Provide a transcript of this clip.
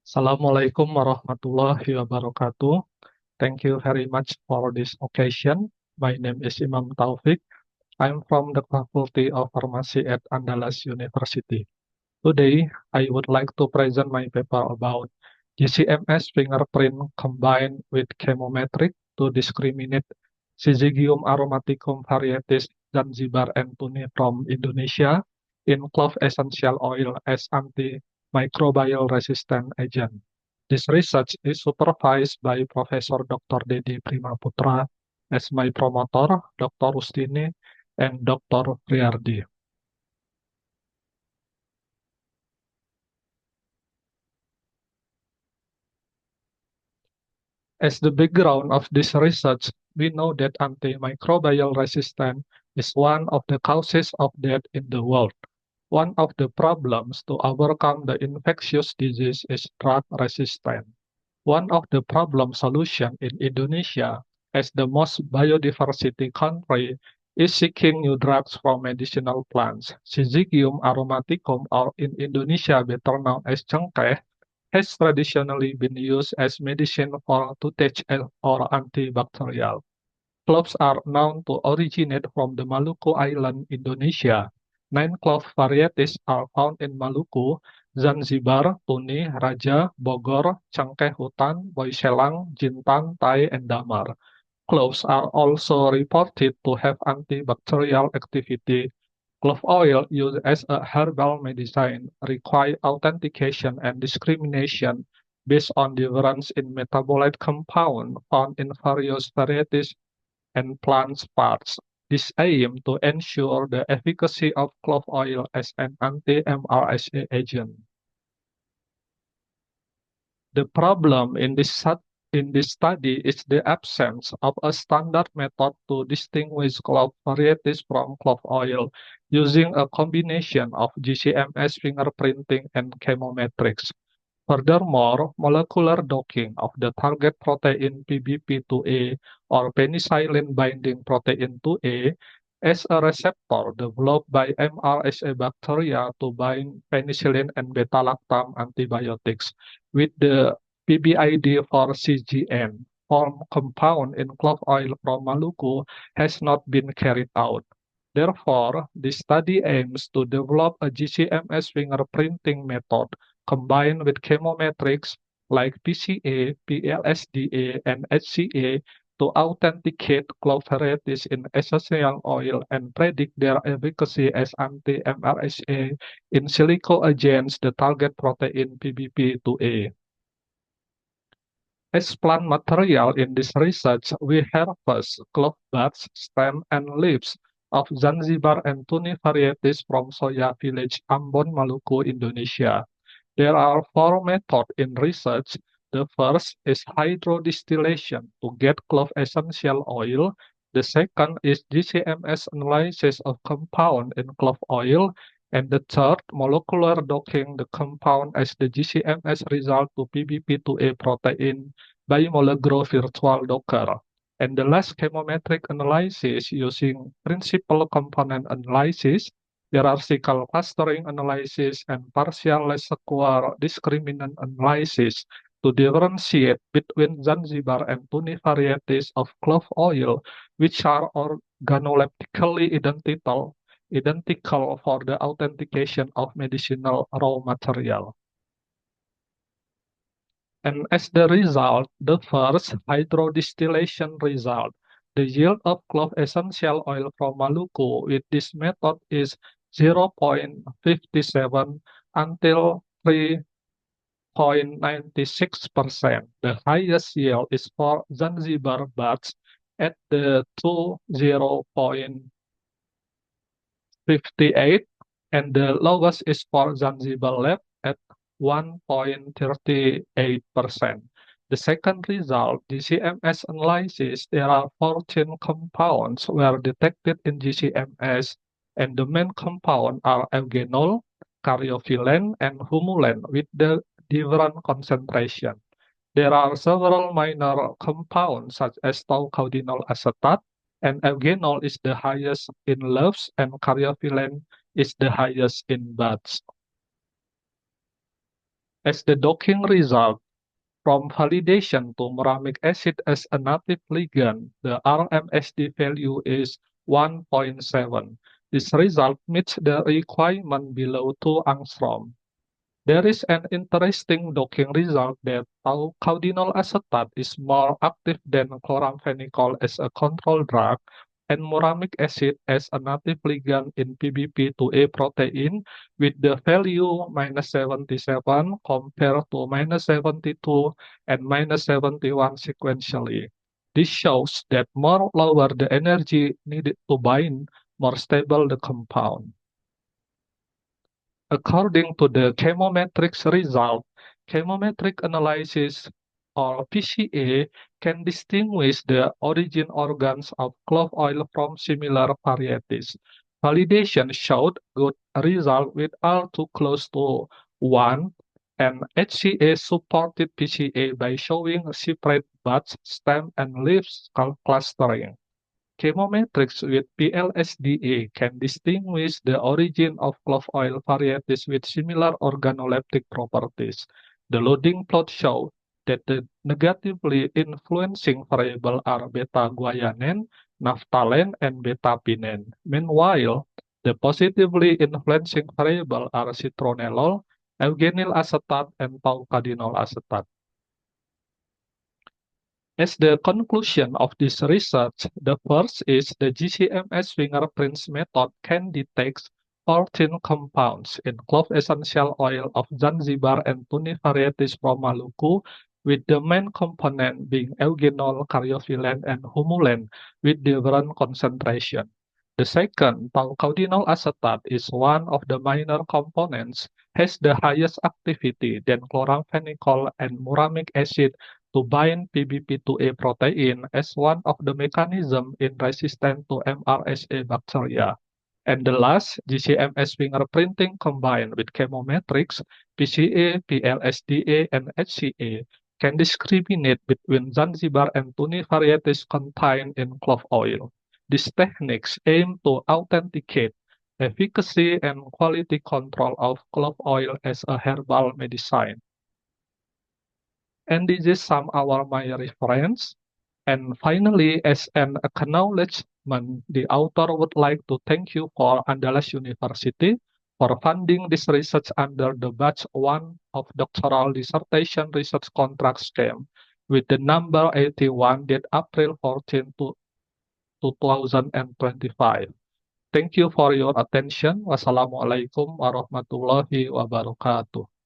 Assalamualaikum warahmatullahi wabarakatuh. Thank you very much for this occasion. My name is Imam Taufik. I'm from the Faculty of Pharmacy at Andalas University. Today, I would like to present my paper about GCMS fingerprint combined with chemometric to discriminate Syzygium aromaticum varieties Zanzibar and Tuni from Indonesia in clove essential oil as antimicrobial resistant agent. This research is supervised by Professor Dr. Dedi Primaputra as my promoter, Dr. Rustini, and Dr. Priyardi. As the background of this research, we know that antimicrobial resistance is one of the causes of death in the world. One of the problems to overcome the infectious disease is drug resistance. One of the problem solutions in Indonesia, as the most biodiversity country, is seeking new drugs from medicinal plants. Syzygium aromaticum, or in Indonesia better known as cengkeh, has traditionally been used as medicine for toothache or antibacterial. Cloves are known to originate from the Maluku Island, Indonesia. 9 clove varieties are found in Maluku, Zanzibar, Tuni, Raja, Bogor, Cengkeh Hutan, Boiselang, Jintan, Tai, and Damar. Cloves are also reported to have antibacterial activity. Clove oil used as a herbal medicine requires authentication and discrimination based on difference in metabolite compound found in various varieties and plant parts. This aim to ensure the efficacy of clove oil as an anti-MRSA agent. The problem in this study is the absence of a standard method to distinguish clove varieties from clove oil using a combination of GCMS fingerprinting and chemometrics. Furthermore, molecular docking of the target protein PBP2A or penicillin binding protein 2A as a receptor developed by MRSA bacteria to bind penicillin and beta-lactam antibiotics with the PBID for CGN form compound in clove oil from Maluku has not been carried out. Therefore, this study aims to develop a GCMS fingerprinting method combined with chemometrics like PCA, PLSDA, and HCA to authenticate clove varieties in essential oil and predict their efficacy as anti-MRSA in silico against the target protein PBP2A. As plant material in this research, we harvest clove buds, stem, and leaves of Zanzibar and Tuni varieties from Soya Village, Ambon, Maluku, Indonesia. There are 4 methods in research. The first is hydrodistillation to get clove essential oil. The second is GCMS analysis of compound in clove oil. And the third, molecular docking the compound as the GCMS result to PBP2A protein by Molegro virtual docker. And the last chemometric analysis using principal component analysis, hierarchical clustering analysis, and partial least-square discriminant analysis to differentiate between Zanzibar and Tuni varieties of clove oil, which are organoleptically identical for the authentication of medicinal raw material. And as the result, the first hydrodistillation result, the yield of clove essential oil from Maluku with this method is 0.57 until 3.96%. The highest yield is for Zanzibar buds at the 20.58, and the lowest is for Zanzibar lab at 1.38%. The second result, GCMS analysis, there are 14 compounds were detected in GCMS, and the main compounds are eugenol, caryophyllene, and humulene with the different concentration. There are several minor compounds such as taucoudinol acetate, and eugenol is the highest in leaves, and caryophyllene is the highest in buds. As the docking result from validation to muramic acid as a native ligand, the RMSD value is 1.7. This result meets the requirement below 2 angstrom. There is an interesting docking result that taucaudinyl acetate is more active than chloramphenicol as a control drug and muramic acid as a native ligand in PBP2A protein with the value -77 compared to -72 and -71 sequentially. This shows that more lower the energy needed to bind, more stable the compound. According to the chemometrics result, chemometric analysis or PCA can distinguish the origin organs of clove oil from similar varieties. Validation showed good result with R too close to 1 and HCA supported PCA by showing separate buds, stem, and leaves clustering. Chemometrics with PLSDA can distinguish the origin of clove oil varieties with similar organoleptic properties. The loading plot shows that the negatively influencing variables are beta-guanine, naphthalene, and beta-pinene. Meanwhile, the positively influencing variables are citronellol, eugenyl acetate, and taucadinol acetate. As the conclusion of this research, the first is the GCMS fingerprints method can detect 14 compounds in clove essential oil of Zanzibar and Tuni varieties from Maluku, with the main component being eugenol, caryophyllene, and humulene with different concentration. The second, taucaudinyl acetate, is one of the minor components, has the highest activity than chloramphenicol and muramic acid to bind PBP2A protein as one of the mechanisms in resistance to MRSA bacteria. And the last, GCMS fingerprinting combined with chemometrics, PCA, PLSDA, and HCA can discriminate between Zanzibar and Tuni varieties contained in clove oil. These techniques aim to authenticate efficacy and quality control of clove oil as a herbal medicine. And this is some our my reference. And finally, as an acknowledgement, the author would like to thank you for Andalas University for funding this research under the batch 1 of doctoral dissertation research contract scheme with the number 81 dated April 14 to 2025. Thank you for your attention. Wassalamualaikum warahmatullahi wabarakatuh.